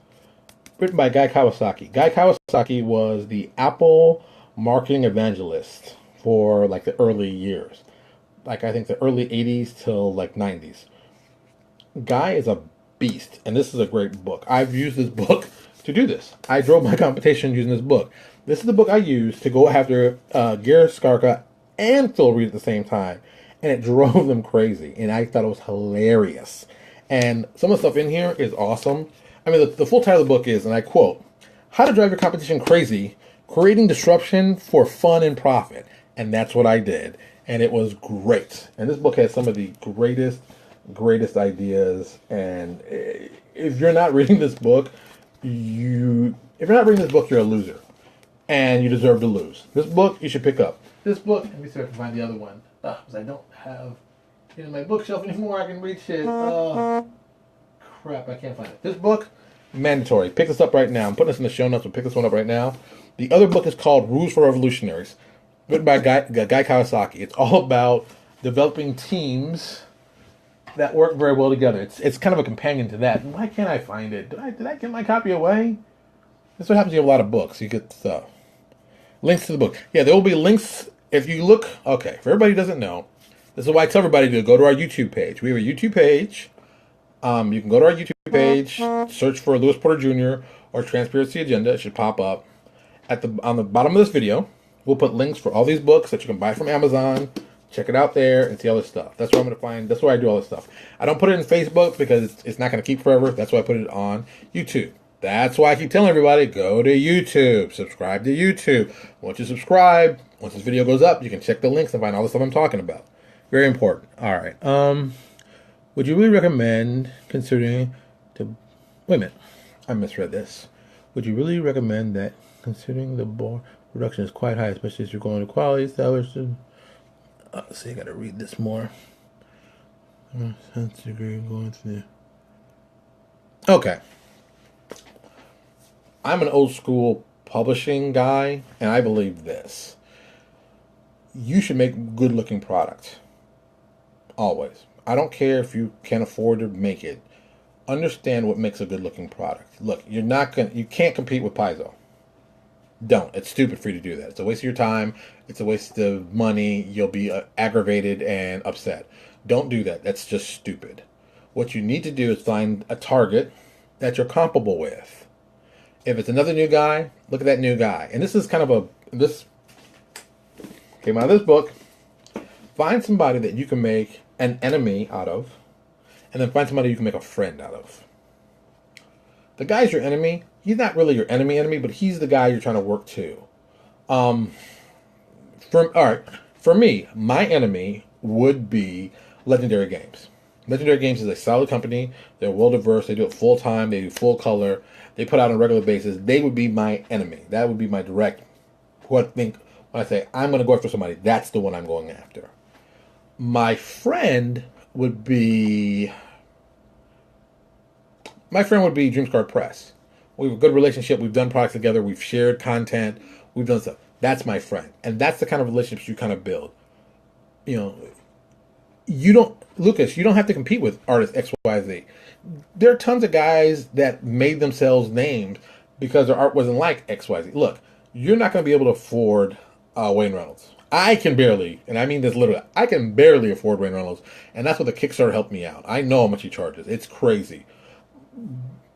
A: Written by Guy Kawasaki. Guy Kawasaki was the Apple marketing evangelist for like the early years. Like I think the early 80s till like 90s. Guy is a beast, and this is a great book. I've used this book to do this. I drove my competition using this book. This is the book I used to go after Gary Skarka and Phil Reed at the same time, and it drove them crazy, and I thought it was hilarious. And some of the stuff in here is awesome. I mean, the full title of the book is, and I quote, How to Drive Your Competition Crazy, Creating Disruption for Fun and Profit. And that's what I did. And it was great. And this book has some of the greatest ideas. And if you're not reading this book, you're a loser. And you deserve to lose. This book, you should pick up. This book, let me see if I can find the other one. Because I don't have it in my bookshelf anymore. I can reach it. Crap, I can't find it. This book, mandatory. Pick this up right now. I'm putting this in the show notes, but pick this one up right now. The other book is called Rules for Revolutionaries, written by Guy Kawasaki. It's all about developing teams that work very well together. It's kind of a companion to that. Why can't I find it? Did I get my copy away? That's what happens when you have a lot of books. You get stuff. Links to the book. Yeah, there will be links. If you look, okay, for everybody who doesn't know, this is why I tell everybody to go to our YouTube page. We have a YouTube page. You can go to our YouTube page, search for Louis Porter Jr. or Transparency Agenda. It should pop up. On the bottom of this video, we'll put links for all these books that you can buy from Amazon. Check it out there and see all this stuff. That's where I'm going to find. That's where I do all this stuff. I don't put it in Facebook because it's not going to keep forever. That's why I put it on YouTube. That's why I keep telling everybody, go to YouTube. Subscribe to YouTube. Once you subscribe, once this video goes up, you can check the links and find all the stuff I'm talking about. Very important. All right. Would you really recommend considering to... Wait a minute. I misread this. Would you really recommend that considering the bore reduction is quite high, especially if you're going to quality established... Let's see, I got to read this more. Okay. I'm an old school publishing guy, and I believe this. You should make good looking products. Always. I don't care if you can't afford to make it. Understand what makes a good looking product. Look, you can't compete with Paizo. Don't. It's stupid for you to do that. It's a waste of your time. It's a waste of money. You'll be aggravated and upset. Don't do that. That's just stupid. What you need to do is find a target that you're comparable with. If it's another new guy, look at that new guy. And this is kind of this came out of this book. Find somebody that you can make an enemy out of, and then find somebody you can make a friend out of. The guy's your enemy. He's not really your enemy, but he's the guy you're trying to work to. For me, my enemy would be Legendary Games. Legendary Games is a solid company. They're well diverse. They do it full time. They do full color. They put out on a regular basis. They would be my enemy. That would be my direct. Who I think when I say I'm going to go after somebody, that's the one I'm going after. My friend would be Dreams Card Press. We have a good relationship. We've done products together. We've shared content. We've done stuff. That's my friend, and that's the kind of relationships you kind of build. You don't have to compete with artist XYZ. There are tons of guys that made themselves names because their art wasn't like XYZ. Look, you're not going to be able to afford Wayne Reynolds. I can barely, and I mean this literally, I can barely afford Wayne Reynolds, and that's what the Kickstarter helped me out. I know how much he charges. It's crazy.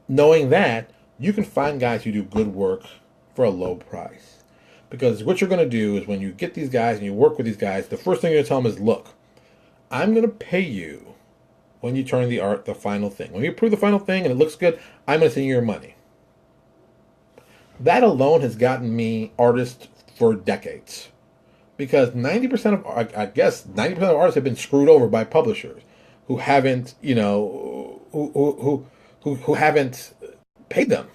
A: Knowing that, you can find guys who do good work for a low price. Because what you're going to do is when you get these guys and you work with these guys, the first thing you're going to tell them is, look, I'm going to pay you when you turn the art the final thing. When you approve the final thing and it looks good, I'm going to send you your money. That alone has gotten me artists for decades. Because 90% of artists have been screwed over by publishers who haven't, who haven't paid them.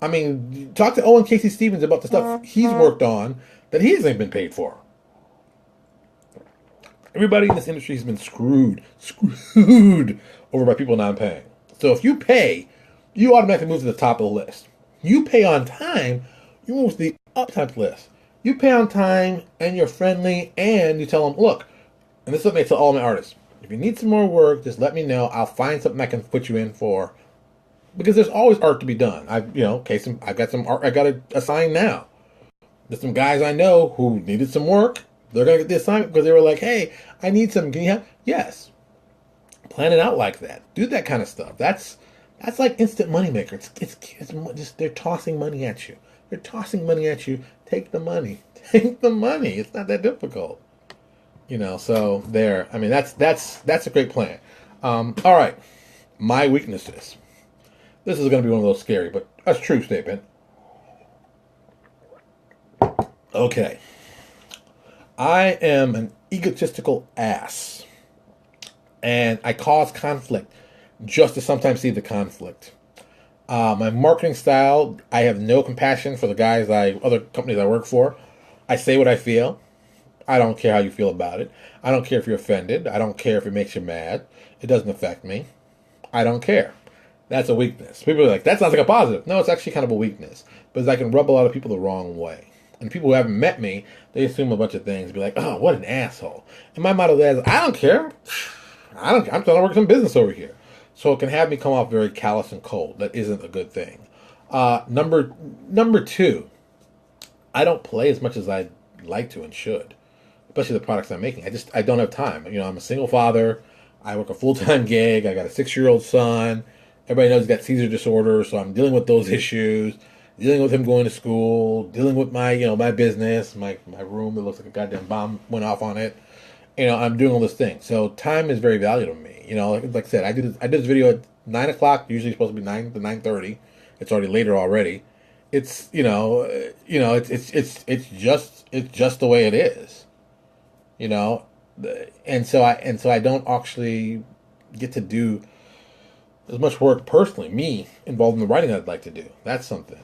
A: I mean, talk to Owen Casey Stevens about the stuff he's worked on that he hasn't been paid for. Everybody in this industry has been screwed over by people not paying. So if you pay, you automatically move to the top of the list. You pay on time, you move to the up top list. You pay on time, and you're friendly, and you tell them, look, and this is what I tell all my artists, if you need some more work, just let me know. I'll find something I can put you in for. Because there's always art to be done. I've got some art I got to assign now. There's some guys I know who needed some work. They're going to get the assignment because they were like, hey, I need some. Can you help? Yes. Plan it out like that. Do that kind of stuff. That's like instant moneymaker. It's just they're tossing money at you. They're tossing money at you. Take the money. Take the money. It's not that difficult. So there. I mean, that's a great plan. All right. My weaknesses. This is going to be one of those scary, but that's a true statement. Okay. I am an egotistical ass. And I cause conflict just to sometimes see the conflict. My marketing style, I have no compassion for the other companies I work for. I say what I feel. I don't care how you feel about it. I don't care if you're offended. I don't care if it makes you mad. It doesn't affect me. I don't care. That's a weakness. People are like, that sounds like a positive. No, it's actually kind of a weakness. Because I can rub a lot of people the wrong way. And people who haven't met me, they assume a bunch of things. Be like, oh, what an asshole. And my motto is, I don't care. I'm trying to work some business over here. So it can have me come off very callous and cold. That isn't a good thing. Number two, I don't play as much as I'd like to and should. Especially the products I'm making. I don't have time. I'm a single father. I work a full-time gig. I got a 6-year-old son. Everybody knows he's got seizure disorder, so I'm dealing with those issues, dealing with him going to school, dealing with my, my business, my room that looks like a goddamn bomb went off on it. I'm doing all this thing. So time is very valuable to me. Like I said, I did this video at 9 o'clock, usually supposed to be 9 to 9:30. It's already later already. It's, it's just the way it is. And so I don't actually get to do as much work personally, me, involved in the writing I'd like to do. That's something.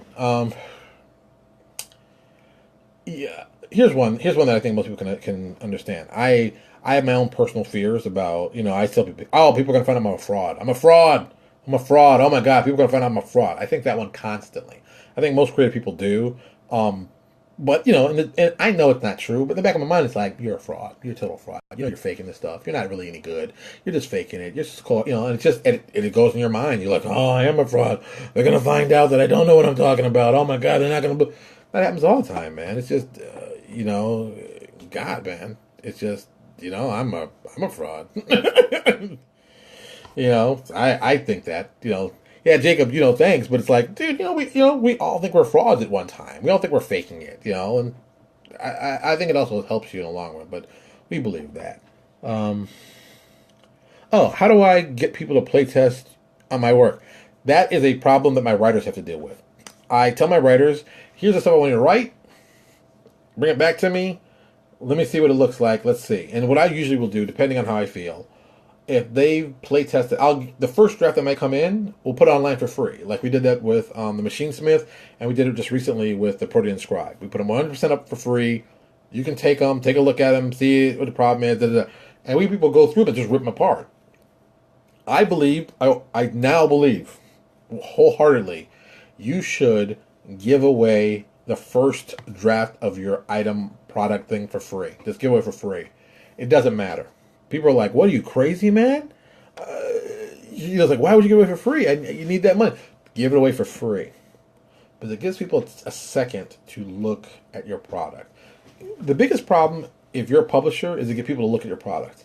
A: Yeah. Here's one that I think most people can understand. I have my own personal fears about, I tell people, people are going to find out I'm a fraud. I'm a fraud. Oh my God, people are going to find out I'm a fraud. I think that one constantly. I think most creative people do. But, and I know it's not true, but in the back of my mind, it's like, you're a fraud. You're a total fraud. You're faking this stuff. You're not really any good. You're just faking it. You're just and it's just, it goes in your mind. You're like, oh, I am a fraud. They're going to find out that I don't know what I'm talking about. Oh my God, they're not going to. That happens all the time, man. It's just, God, man. It's just, I'm a fraud. I think that, yeah, Jacob, thanks, but it's like, dude, we all think we're frauds at one time. We all think we're faking it, and I think it also helps you in the long run, but we believe that. Um, oh, how do I get people to play test on my work? That is a problem that my writers have to deal with. I tell my writers, here's the stuff I want you to write. Bring it back to me. Let me see what it looks like. Let's see. And what I usually will do, depending on how I feel, if they play test it, the first draft that might come in, we'll put it online for free. Like we did that with the Machine Smith, and we did it just recently with the Protean Scribe. We put them 100% up for free. You can take them, take a look at them, see what the problem is, and we people go through them and just rip them apart. I now believe wholeheartedly, you should give away the first draft of your item product thing for free. Just give away for free. It doesn't matter. People are like, "What are you crazy, man?" He was like, "Why would you give it away for free? You need that money. Give it away for free." But it gives people a second to look at your product. The biggest problem, if you're a publisher, is to get people to look at your product.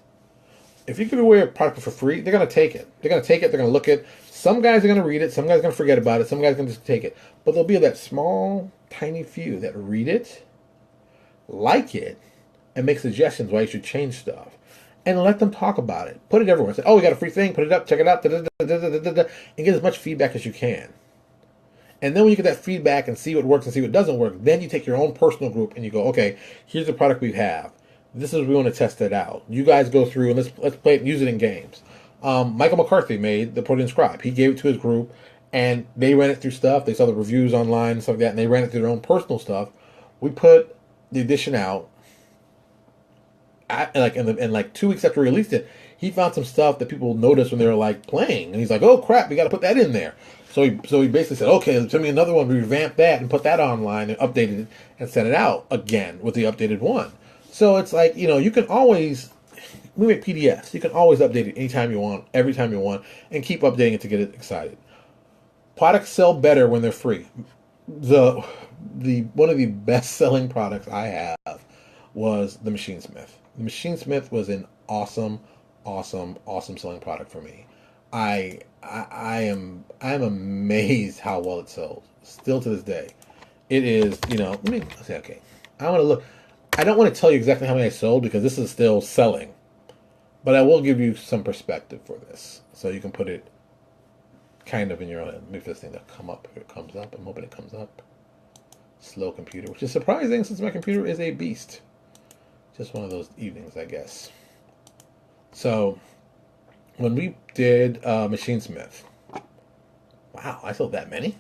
A: If you give away a product for free, they're going to take it. They're going to take it. They're going to look at it. Some guys are going to read it. Some guys are going to forget about it. Some guys are going to just take it. But there'll be that small, tiny few that read it, like it, and make suggestions why you should change stuff. And let them talk about it. Put it everywhere. Say, "Oh, we got a free thing. Put it up. Check it out." And get as much feedback as you can. And then when you get that feedback and see what works and see what doesn't work, then you take your own personal group and you go, "Okay, here's the product we have. This is we want to test it out. You guys go through and let's play it and use it in games." Michael McCarthy made the Protean Scribe. He gave it to his group, and they ran it through stuff. They saw the reviews online and stuff like that, and they ran it through their own personal stuff. We put the edition out. Like 2 weeks after we released it, he found some stuff that people noticed when they were like playing, and he's like, "Oh crap, we got to put that in there." So he basically said, "Okay, send me another one." We revamped that and put that online and updated it and sent it out again with the updated one. So it's like, you can always, we make PDFs. You can always update it anytime you want, every time you want, and keep updating it to get it excited. Products sell better when they're free. The one of the best selling products I have was the Machine Smith. The Machine Smith was an awesome selling product for me. I'm amazed how well it sold. Still to this day. It is, let me say, okay. I want to look. I don't want to tell you exactly how many I sold because this is still selling. But I will give you some perspective for this. So you can put it kind of in your own. Maybe this thing to come up. If it comes up. I'm hoping it comes up. Slow computer, which is surprising since my computer is a beast. Just one of those evenings, I guess. So when we did Machine Smith, wow, I sold that many?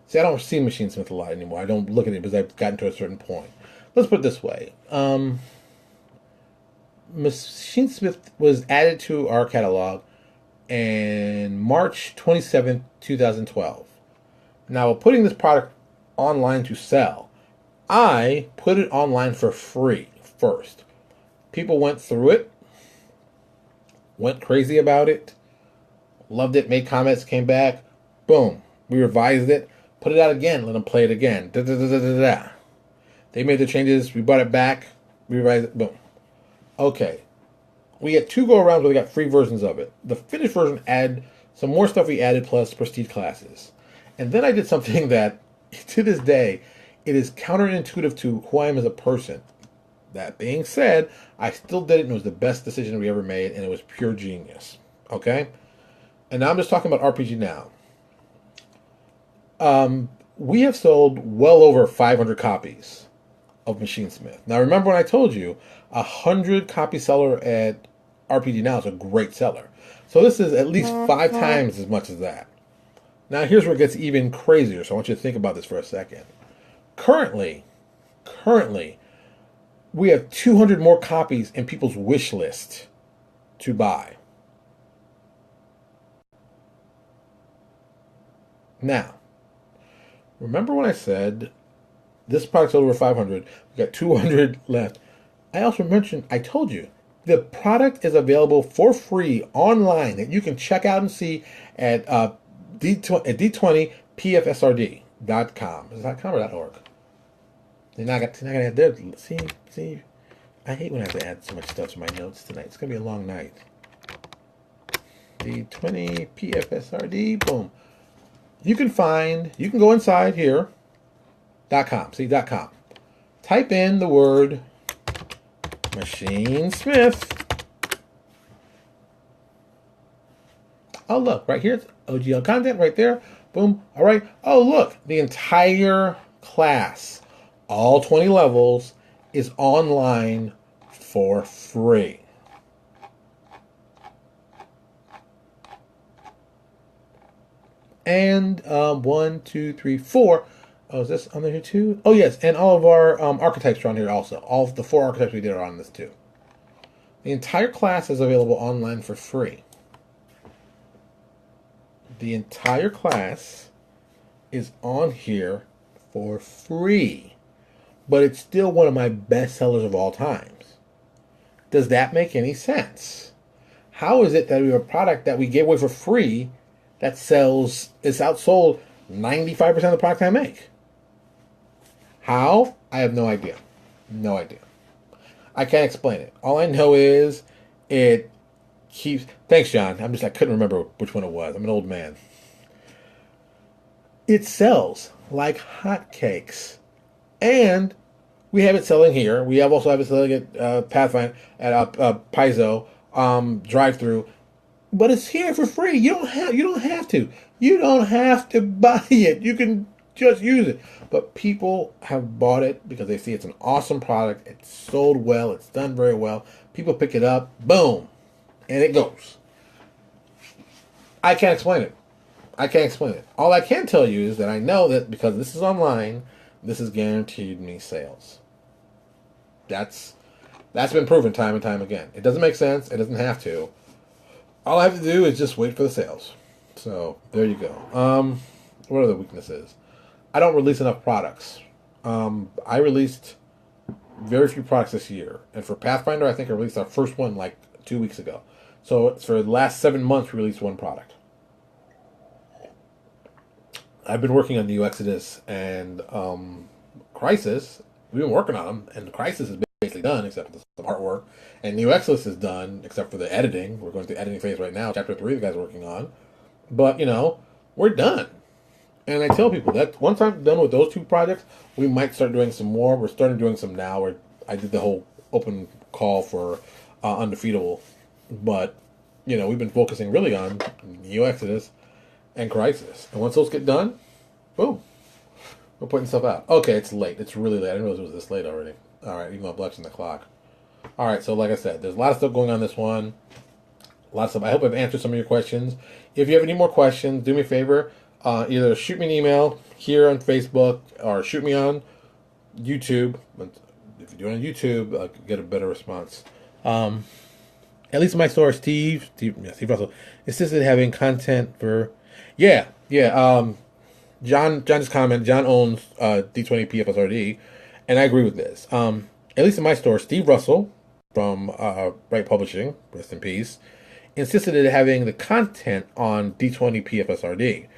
A: See, I don't see Machine Smith a lot anymore. I don't look at it because I've gotten to a certain point. Let's put it this way. Machine Smith was added to our catalog in March 27th, 2012. Now, putting this product online to sell, I put it online for free first. People went through it, went crazy about it, loved it, made comments, came back, boom. We revised it, put it out again, let them play it again. They made the changes, we brought it back, we revised it, boom. Okay. We had 2 go-arounds where we got free versions of it. The finished version added some more stuff we added plus prestige classes. And then I did something that, to this day, it is counterintuitive to who I am as a person. That being said, I still did it and it was the best decision we ever made and it was pure genius. Okay? And now I'm just talking about RPG now. We have sold well over 500 copies of Machine Smith. Now remember when I told you 100 copy seller at RPG Now is a great seller. So this is at least 5 times as much as that. Now here's where it gets even crazier. So I want you to think about this for a second. Currently, we have 200 more copies in people's wish list to buy. Now, remember when I said this product's over 500, we got 200 left. I also mentioned, I told you, the product is available for free online that you can check out and see at d20pfsrd.com. Is that .com or .org? They're not gonna have there. See. I hate when I have to add so much stuff to my notes tonight. It's gonna be a long night. D20pfsrd. Boom. You can go inside here. .com. See .com. type in the word Machine Smith. Oh, look, right here. It's OGL content right there. Boom. All right. Oh, look, the entire class, all 20 levels, is online for free. And 1, 2, 3, 4. Oh, is this on there too? Oh, yes. And all of our archetypes are on here also. All of the 4 archetypes we did are on this too. The entire class is available online for free. The entire class is on here for free. But it's still one of my best sellers of all times. Does that make any sense? How is it that we have a product that we gave away for free that sells, is outsold 95% of the product I make? How? I have no idea. No idea. I can't explain it. All I know is it keeps... Thanks, John. I couldn't remember which one it was. I'm an old man. It sells like hotcakes. And we have it selling here. We also have it selling at Pathfinder, at Paizo, drive-through. But it's here for free. You don't have to. You don't have to buy it. You can just use it. But people have bought it because they see it's an awesome product. It's sold well. It's done very well. People pick it up. Boom. And it goes. I can't explain it. I can't explain it. All I can tell you is that I know that because this is online, this has guaranteed me sales. That's been proven time and time again. It doesn't make sense. It doesn't have to. All I have to do is just wait for the sales. So, there you go. What are the weaknesses? I don't release enough products. I released very few products this year. And for Pathfinder, I think I released our first one like 2 weeks ago. So, for the last 7 months, we released one product. I've been working on New Exodus and Crisis. We've been working on them, and Crisis is basically done, except for some artwork. And New Exodus is done, except for the editing. We're going through the editing phase right now. Chapter 3, the guys are working on. But, we're done. And I tell people that once I'm done with those 2 projects, we might start doing some more. We're starting doing some now. Where I did the whole open call for Undefeatable. But, we've been focusing really on New Exodus and Crisis. And once those get done, boom, we're putting stuff out. Okay, it's late. It's really late. I didn't realize it was this late already. All right, even though I'm watching the clock. All right, so like I said, there's a lot of stuff going on this one. A lot of stuff. I hope I've answered some of your questions. If you have any more questions, do me a favor. Either shoot me an email here on Facebook or shoot me on YouTube. If you do it on YouTube, I'll get a better response. At least in my store, Steve Russell insisted having content for... Yeah. John just commented. John owns D20 PFSRD, and I agree with this. At least in my store, Steve Russell from Right Publishing, rest in peace, insisted in having the content on D20 PFSRD.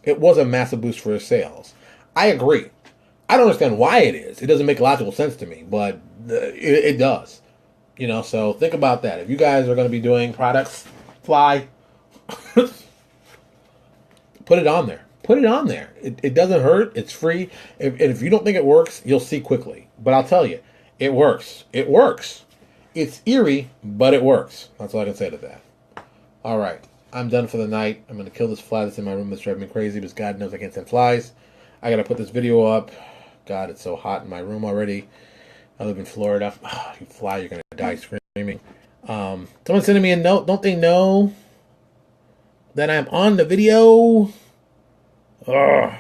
A: It was a massive boost for his sales. I agree. I don't understand why it is. It doesn't make logical sense to me, but it does. So think about that. If you guys are going to be doing products, fly, put it on there. Put it on there. It doesn't hurt. It's free. If you don't think it works, you'll see quickly. But I'll tell you, it works. It works. It's eerie, but it works. That's all I can say to that. All right. I'm done for the night. I'm going to kill this fly that's in my room that's driving me crazy because God knows I can't stand flies. I got to put this video up. God, it's so hot in my room already. I live in Florida. Oh, you fly, you're going to die screaming. Someone sending me a note. Don't they know that I'm on the video? Ugh.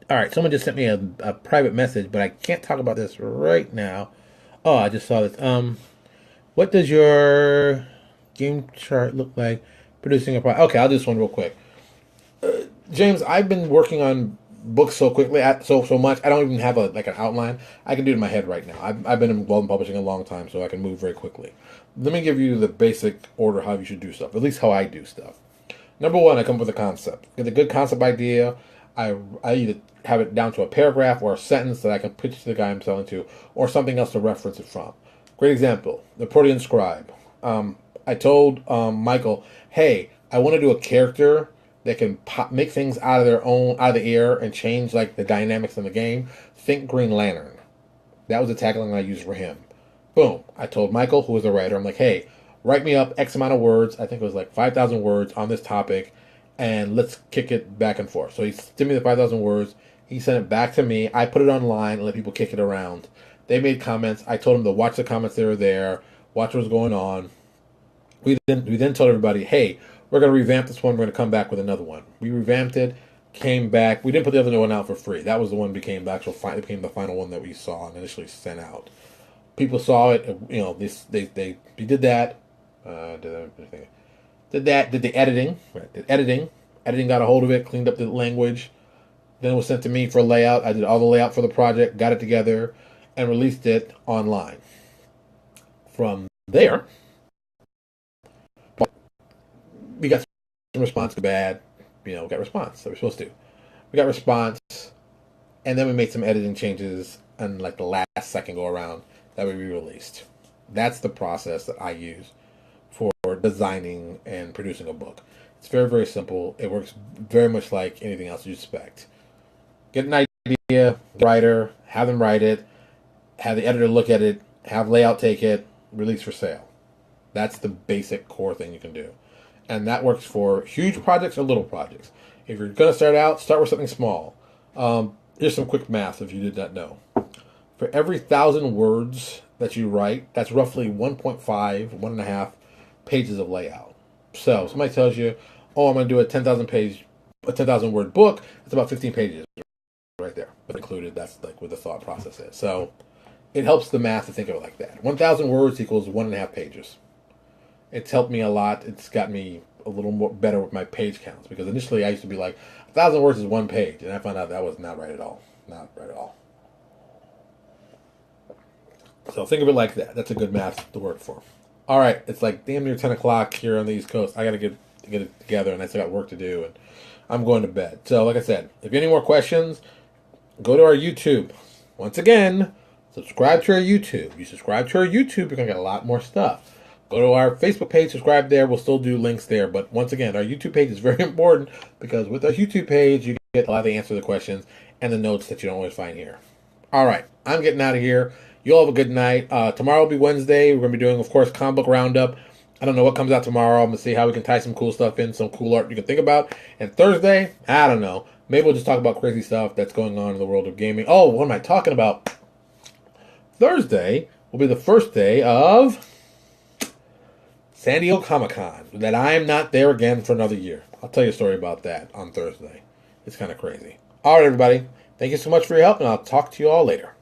A: All right, someone just sent me a private message, but I can't talk about this right now. Oh, I just saw this. What does your game chart look like producing a product? Okay, I'll do this one real quick. James, I've been working on books so quickly, so much. I don't even have an outline. I can do it in my head right now. I've been involved in publishing a long time, so I can move very quickly. Let me give you the basic order how you should do stuff, at least how I do stuff. Number 1, I come up with a concept. Get a good concept idea. I either have it down to a paragraph or a sentence that I can pitch to the guy I'm selling to, or something else to reference it from. Great example, the Protean Scribe. I told Michael, hey, I want to do a character that can make things out of out of the air and change like the dynamics in the game, think Green Lantern. That was the tagline I used for him. Boom. I told Michael, who was the writer, I'm like, hey, write me up X amount of words. I think it was like 5,000 words on this topic, and let's kick it back and forth. So he sent me the 5,000 words. He sent it back to me. I put it online and let people kick it around. They made comments. I told them to watch the comments that were there, watch what was going on. We then told everybody, hey, we're going to revamp this one. We're going to come back with another one. We revamped it, came back. We didn't put the other one out for free. That was the one that became the final one that we saw and initially sent out. People saw it. You know, we did that. Did the editing. Right, did editing. Editing got a hold of it, cleaned up the language. Then it was sent to me for layout. I did all the layout for the project, got it together, and released it online. From there, we got some response. Bad, we got response that we're supposed to. We got response, and then we made some editing changes on like the last second go around that we re-released. That's the process that I use for designing and producing a book. It's very, very simple. It works very much like anything else you expect. Get an idea, writer, have them write it, have the editor look at it, have layout take it, release for sale. That's the basic core thing you can do. And that works for huge projects or little projects. If you're going to start with something small. Here's some quick math if you did not know. For every 1,000 words that you write, that's roughly 1.5 pages of layout. So somebody tells you, oh, I'm going to do a 10,000 word book. It's about 15 pages right there. But included, that's like what the thought process is. So it helps the math to think of it like that. 1,000 words equals 1.5 pages. It's helped me a lot. It's got me a little more better with my page counts, because initially I used to be like 1,000 words is 1 page, and I found out that was not right at all. Not right at all. So think of it like that. That's a good math to work for. All right, it's like damn near 10 o'clock here on the East Coast. I got to get it together, and I still got work to do, and I'm going to bed. So like I said, if you have any more questions, go to our YouTube. Once again, subscribe to our YouTube. You subscribe to our YouTube, you're going to get a lot more stuff. Go to our Facebook page, subscribe there. We'll still do links there. But once again, our YouTube page is very important, because with our YouTube page, you get a lot of the answers to the questions and the notes that you don't always find here. All right, I'm getting out of here. You all have a good night. Tomorrow will be Wednesday. We're going to be doing, of course, comic book roundup. I don't know what comes out tomorrow. I'm going to see how we can tie some cool stuff in, some cool art you can think about. And Thursday, I don't know. Maybe we'll just talk about crazy stuff that's going on in the world of gaming. Oh, what am I talking about? Thursday will be the first day of San Diego Comic-Con. That I am not there again for another year. I'll tell you a story about that on Thursday. It's kind of crazy. All right, everybody. Thank you so much for your help, and I'll talk to you all later.